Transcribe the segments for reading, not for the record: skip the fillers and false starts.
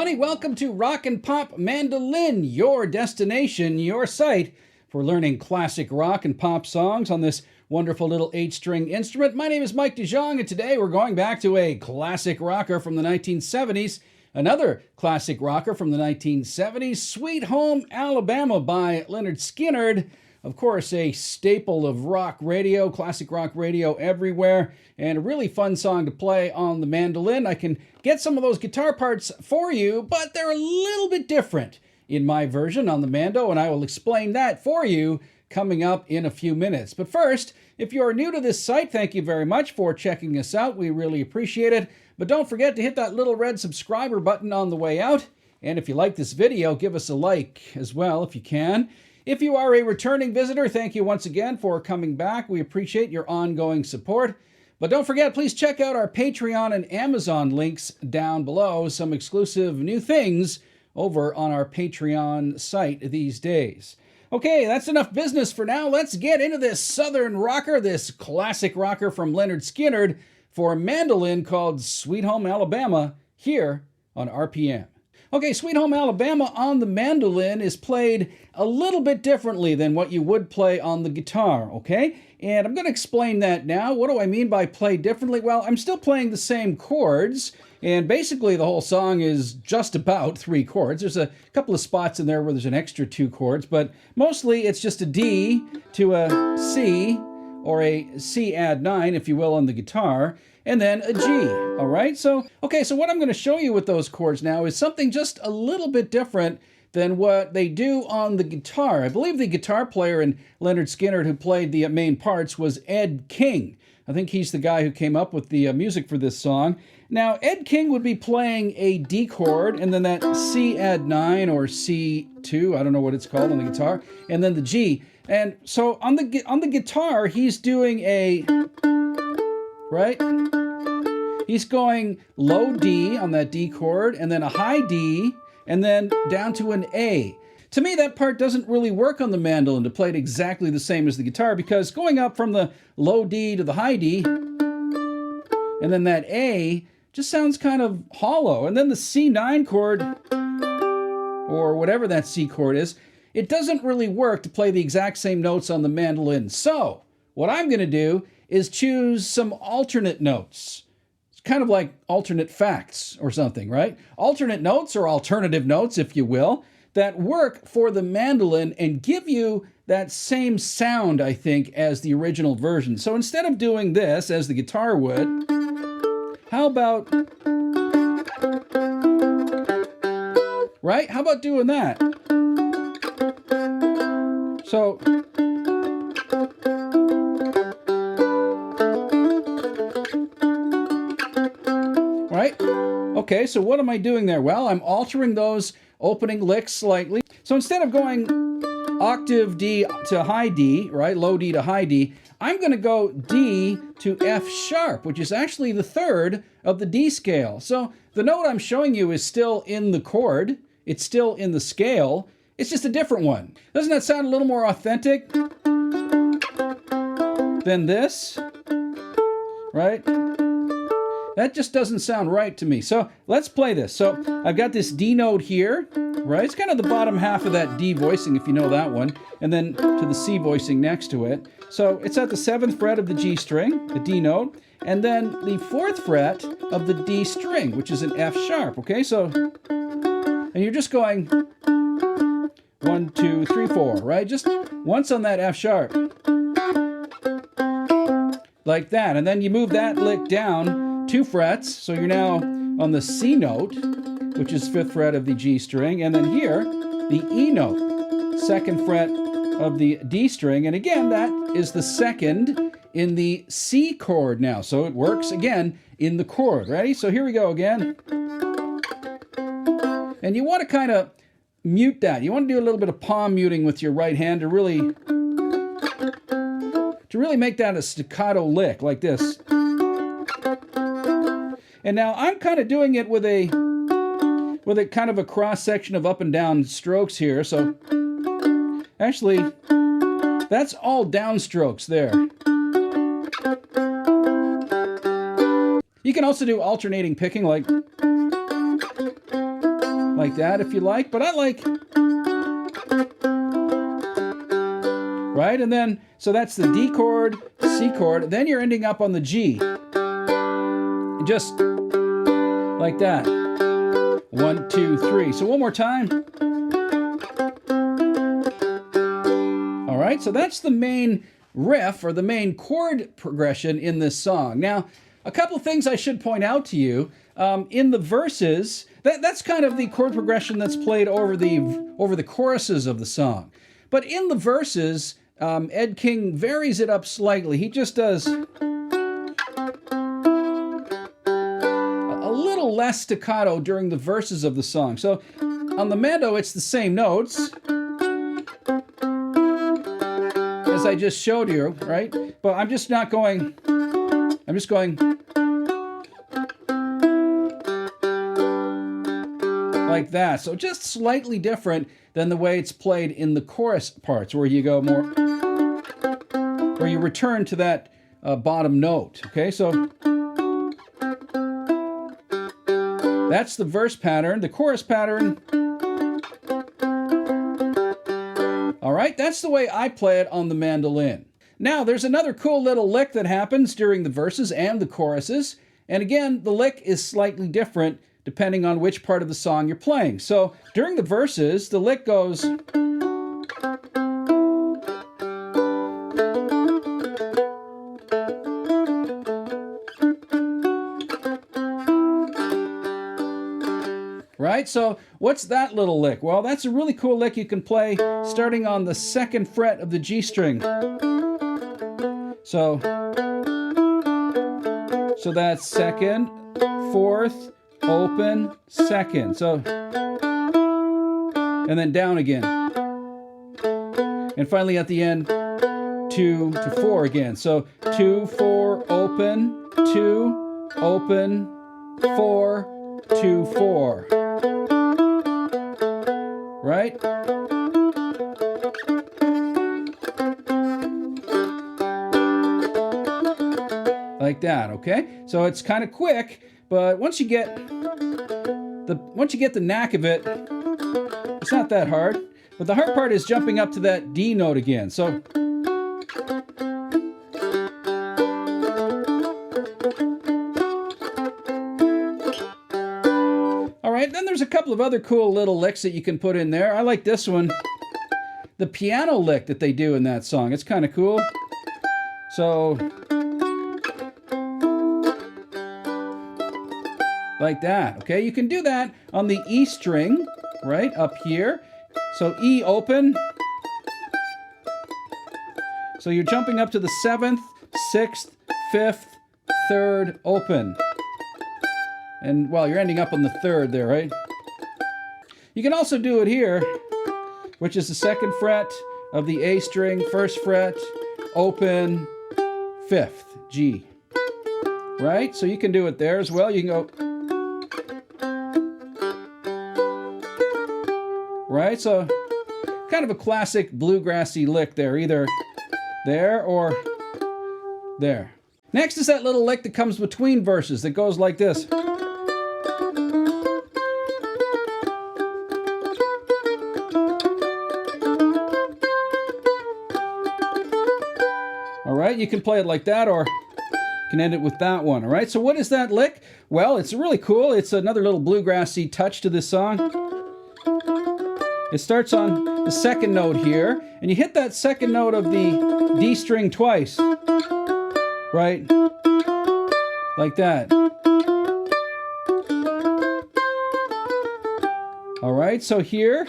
everybody. Welcome to Rock and Pop Mandolin, your destination, your site for learning classic rock and pop songs on this wonderful little 8-string instrument. My name is Mike DeJong, and today we're going back to a classic rocker from the 1970s. Another classic rocker from the 1970s, Sweet Home Alabama by Lynyrd Skynyrd. Of course, a staple of rock radio, classic rock radio everywhere, and a really fun song to play on the mandolin. I can get some of those guitar parts for you, but they're a little bit different in my version on the mando, and I will explain that for you coming up in a few minutes. But first, if you are new to this site, thank you very much for checking us out. We really appreciate it. But don't forget to hit that little red subscriber button on the way out. And if you like this video, give us a like as well if you can. If you are a returning visitor, thank you once again for coming back. We appreciate your ongoing support. But don't forget, please check out our Patreon and Amazon links down below. Some exclusive new things over on our Patreon site these days. Okay, that's enough business for now. Let's get into this southern rocker, this classic rocker from Lynyrd Skynyrd for a mandolin called Sweet Home Alabama here on RPM. Okay, Sweet Home Alabama on the mandolin is played a little bit differently than what you would play on the guitar, okay? And I'm going to explain that now. What do I mean by play differently? Well, I'm still playing the same chords, and basically the whole song is just about 3 chords. There's a couple of spots in there where there's an extra 2 chords, but mostly it's just a D to a C, or a C add 9, if you will, on the guitar, and then a G, all right? So what I'm going to show you with those chords now is something just a little bit different than what they do on the guitar. I believe the guitar player in Lynyrd Skynyrd who played the main parts was Ed King. I think he's the guy who came up with the music for this song. Now, Ed King would be playing a D chord, and then that C add 9 or C2, I don't know what it's called on the guitar, and then the G. And so on the guitar, he's doing a, right? He's going low D on that D chord, and then a high D, and then down to an A. To me, that part doesn't really work on the mandolin to play it exactly the same as the guitar, because going up from the low D to the high D, and then that A, just sounds kind of hollow. And then the C9 chord, or whatever that C chord is, it doesn't really work to play the exact same notes on the mandolin. So, what I'm going to do is choose some alternate notes. It's kind of like alternate facts or something, right? Alternate notes, or alternative notes, if you will, that work for the mandolin and give you that same sound, I think, as the original version. So instead of doing this, as the guitar would, how about, right? How about doing that? So, right? Okay, so what am I doing there? Well, I'm altering those opening licks slightly. So instead of going octave D to high D, right, low D to high D, I'm going to go D to F sharp, which is actually the 3rd of the D scale. So the note I'm showing you is still in the chord. It's still in the scale. It's just a different one. Doesn't that sound a little more authentic than this? Right? That just doesn't sound right to me. So let's play this. So I've got this D note here, right? It's kind of the bottom half of that D voicing, if you know that one, and then to the C voicing next to it. So it's at the 7th fret of the G string, the D note, and then the 4th fret of the D string, which is an F sharp, okay? So, and you're just going 1, 2, 3, 4, right? Just once on that F sharp, like that. And then you move that lick down 2 frets, so you're now on the C note, which is 5th fret of the G string, and then here, the E note, 2nd fret of the D string, and again, that is the 2nd in the C chord now, so it works again in the chord. Ready? So here we go again. And you want to kind of mute that. You want to do a little bit of palm muting with your right hand to really make that a staccato lick, like this. And now I'm kind of doing it with a kind of a cross section of up and down strokes here. So actually, that's all down strokes there. You can also do alternating picking, like like that if you like, but I like, right? And then, so that's the D chord, C chord, then you're ending up on the G. Just like that. 1, 2, 3. So one more time. All right, so that's the main riff or the main chord progression in this song. Now, a couple of things I should point out to you. In the verses, that's kind of the chord progression that's played over the choruses of the song. But in the verses, Ed King varies it up slightly. He just does a little less staccato during the verses of the song. So on the mando, it's the same notes as I just showed you, right? But I'm just not going, I'm just going like that. So just slightly different than the way it's played in the chorus parts, where you go more, where you return to that bottom note. Okay, so that's the verse pattern. The chorus pattern, all right, that's the way I play it on the mandolin. Now, there's another cool little lick that happens during the verses and the choruses. And again, the lick is slightly different depending on which part of the song you're playing. So during the verses, the lick goes right? So what's that little lick? Well, that's a really cool lick you can play starting on the 2nd fret of the G string. So that's 2nd, 4th, open, 2nd. So, and then down again. And finally at the end, 2 to 4 again. So 2, 4, open, 2, open, 4, 2, 4. Right? Like that, okay? So it's kind of quick, but once you get the knack of it, it's not that hard. But the hard part is jumping up to that D note again. So all right, then there's a couple of other cool little licks that you can put in there. I like this one, the piano lick that they do in that song. It's kind of cool. So like that, okay? You can do that on the E string, right, up here. So E open. So you're jumping up to the 7th, 6th, 5th, 3rd, open. And, well, you're ending up on the 3rd there, right? You can also do it here, which is the 2nd fret of the A string, 1st fret, open, 5th, G. Right? So you can do it there as well. You can go... Right, so kind of a classic bluegrassy lick there, either there or there. Next is that little lick that comes between verses that goes like this. All right, you can play it like that, or you can end it with that one. All right, so what is that lick? Well, it's really cool. It's another little bluegrassy touch to this song. It starts on the 2nd note here, and you hit that 2nd note of the D string twice, right? Like that. All right, so here,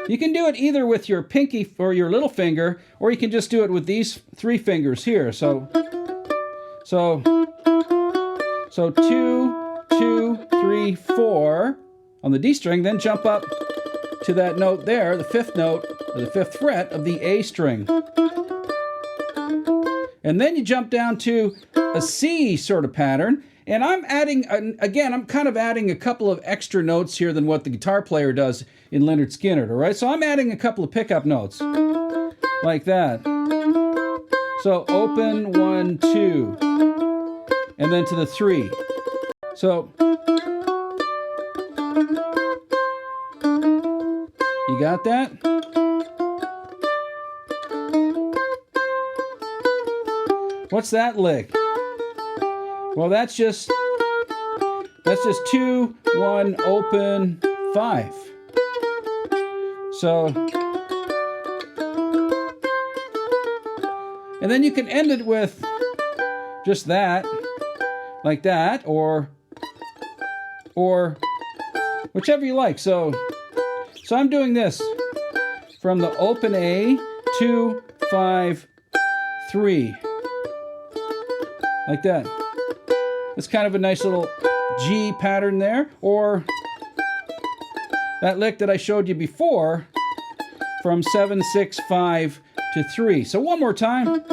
you can do it either with your pinky or your little finger, or you can just do it with these 3 fingers here. So 2, 2, 3, 4 on the D string, then jump up to that note there, the 5th note, or the 5th fret of the A string. And then you jump down to a C sort of pattern, and I'm adding, again, I'm kind of adding a couple of extra notes here than what the guitar player does in Lynyrd Skynyrd, all right? So I'm adding a couple of pickup notes, like that. So open, 1, 2, and then to the 3. So You got that? What's that lick? Well, that's just 2, 1, open, 5. So, and then you can end it with just that, like that, or whichever you like. So I'm doing this from the open A, 2, 5, 3, like that. It's kind of a nice little G pattern there, or that lick that I showed you before from 7, 6, 5 to 3. So one more time.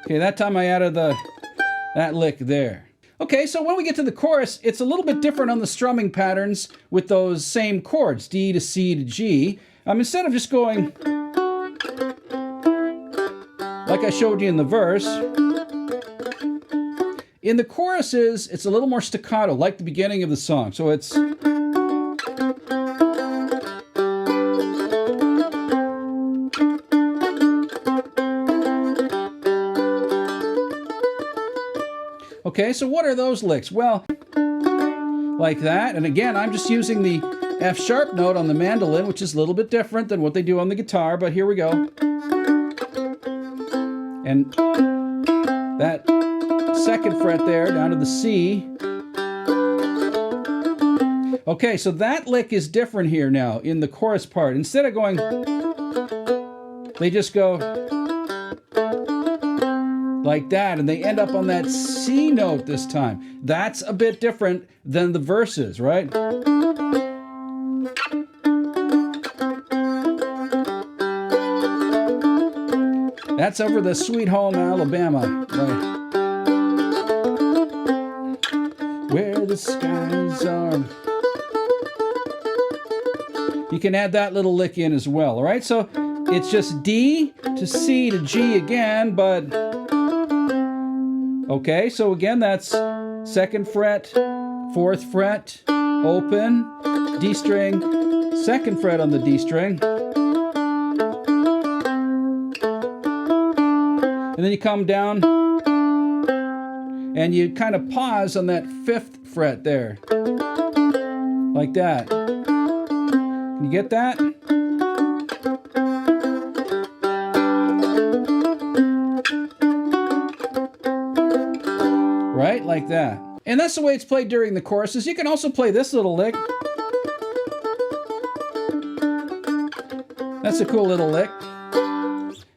Okay, that time I added that lick there. Okay, so when we get to the chorus, it's a little bit different on the strumming patterns with those same chords, D to C to G. Instead of just going like I showed you in the verse, in the choruses, it's a little more staccato, like the beginning of the song. So it's... Okay, so what are those licks? Well, like that. And again, I'm just using the F sharp note on the mandolin, which is a little bit different than what they do on the guitar, but here we go. And that second fret there down to the C. Okay, so that lick is different here now in the chorus part. Instead of going, they just go like that, and they end up on that C note this time. That's a bit different than the verses, right? That's over the Sweet Home Alabama, right? Where the skies are. You can add that little lick in as well, all right? So it's just D to C to G again, but... Okay, so again, that's 2nd fret, 4th fret, open, D string, 2nd fret on the D string. And then you come down and you kind of pause on that 5th fret there. Like that. Can you get that? Right? Like that. And that's the way it's played during the choruses. You can also play this little lick. That's a cool little lick.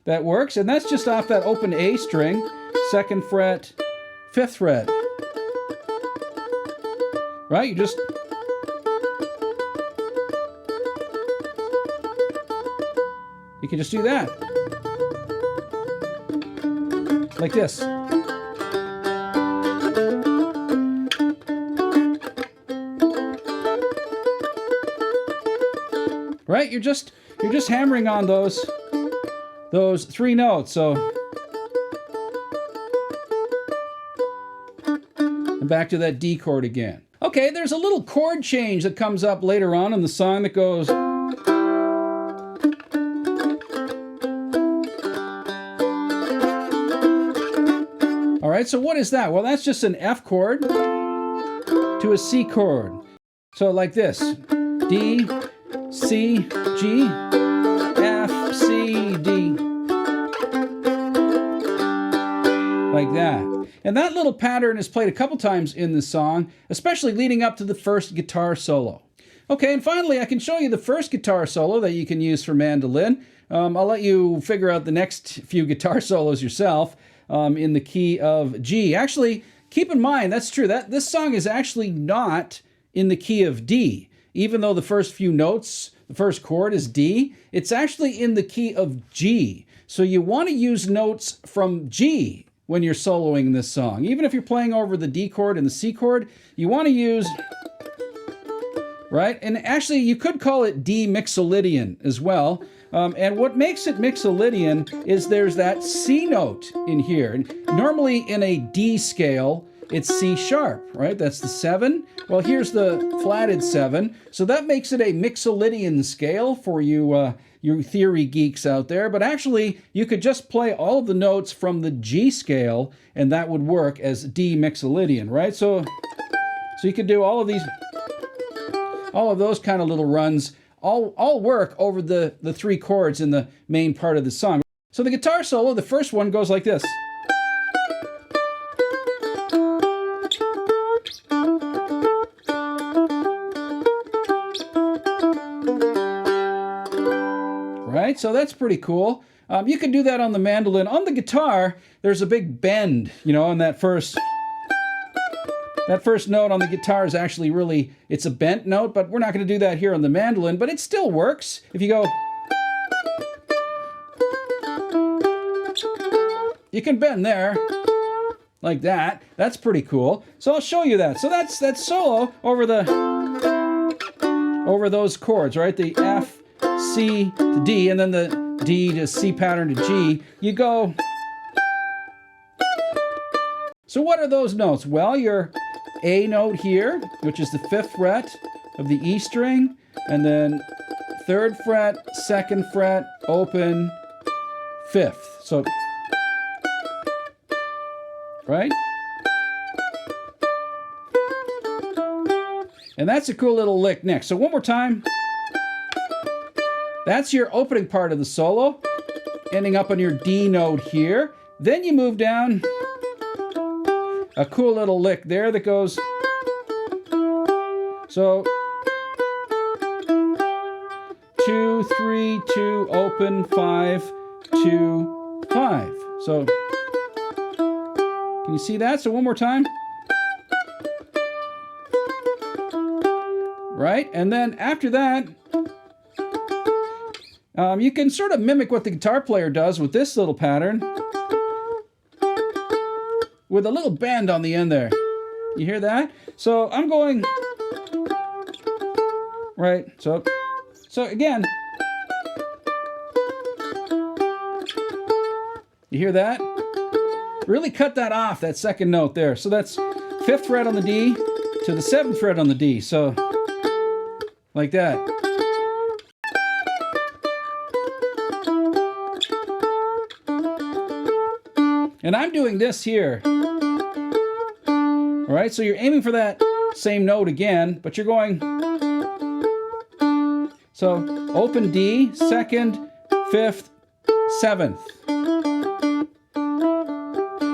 That works. And that's just off that open A string, 2nd fret, 5th fret. Right? You just... You can just do that. Like this. Right? You're just hammering on those 3 notes. So, and back to that D chord again. Okay, there's a little chord change that comes up later on in the song that goes. All right, so what is that? Well, that's just an F chord to a C chord. So like this, D, C, G, F, C, D. Like that. And that little pattern is played a couple times in the song, especially leading up to the first guitar solo. Okay, and finally I can show you the first guitar solo that you can use for mandolin. I'll let you figure out the next few guitar solos yourself in the key of G. Actually, keep in mind, that's true, that this song is actually not in the key of D. Even though the first few notes, the first chord is D, it's actually in the key of G. So you want to use notes from G when you're soloing this song. Even if you're playing over the D chord and the C chord, you want to use, right? And actually, you could call it D mixolydian as well. And what makes it mixolydian is there's that C note in here. And normally in a D scale, it's C sharp, right? That's the 7. Well, here's the flatted 7. So that makes it a mixolydian scale for you theory geeks out there. But actually, you could just play all of the notes from the G scale, and that would work as D mixolydian, right? So you could do all of those kind of little runs, all work over the 3 chords in the main part of the song. So the guitar solo, the first one goes like this. Right, so that's pretty cool. You can do that on the mandolin. On the guitar, there's a big bend, you know, on that first note on the guitar is actually really, it's a bent note, but we're not going to do that here on the mandolin, but it still works. If you go, you can bend there, like that. That's pretty cool. So I'll show you that. So that's solo over those chords, right? The F, C to D, and then the D to C pattern to G. You go. So what are those notes? Well, your A note here, which is the 5th fret of the E string, and then 3rd fret, 2nd fret, open, 5th. So, right? And that's a cool little lick next. So one more time. That's your opening part of the solo, ending up on your D note here. Then you move down a cool little lick there that goes, so 2, 3, 2, open, 5, 2, 5. So can you see that? So one more time. Right? And then after that, you can sort of mimic what the guitar player does with this little pattern, with a little bend on the end there. You hear that? So I'm going, right, so again, you hear that? Really cut that off, that second note there. So that's 5th fret on the D to the 7th fret on the D. So like that. And I'm doing this here. All right, so you're aiming for that same note again, but you're going. So open D, 2nd, 5th, 7th.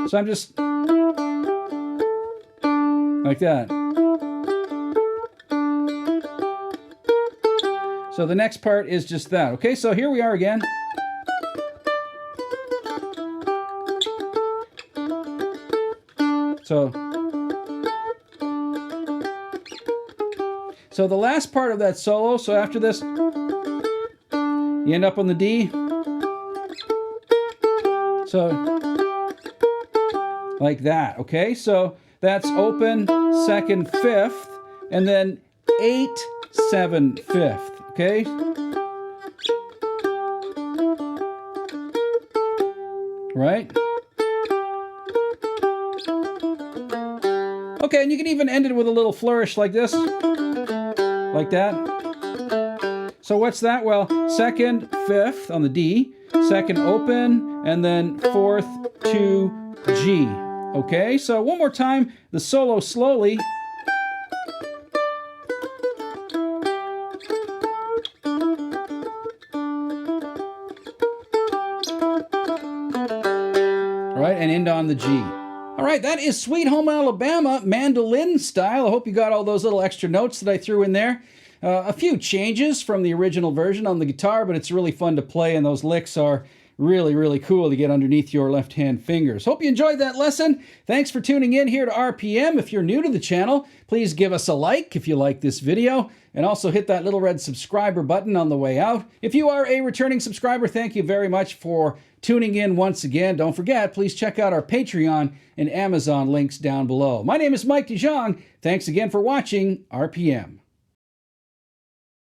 So I'm just like that. So the next part is just that. Okay, so here we are again. So the last part of that solo, so after this, you end up on the D. So like that, okay? So that's open, 2nd, 5th, and then 8, 7, 5th, okay? Right? Okay, and you can even end it with a little flourish like this. Like that. So what's that? Well, 2nd, 5th on the D, 2nd open, and then 4th to G. Okay, so one more time, the solo slowly. All right, and end on the G. All right, that is Sweet Home Alabama mandolin style. I hope you got all those little extra notes that I threw in there. A few changes from the original version on the guitar, but it's really fun to play, and those licks are really, really cool to get underneath your left-hand fingers. Hope you enjoyed that lesson. Thanks for tuning in here to RPM. If you're new to the channel, please give us a like if you like this video, and also hit that little red subscriber button on the way out. If you are a returning subscriber, thank you very much for tuning in once again. Don't forget, please check out our Patreon and Amazon links down below. My name is Mike DeJong. Thanks again for watching RPM.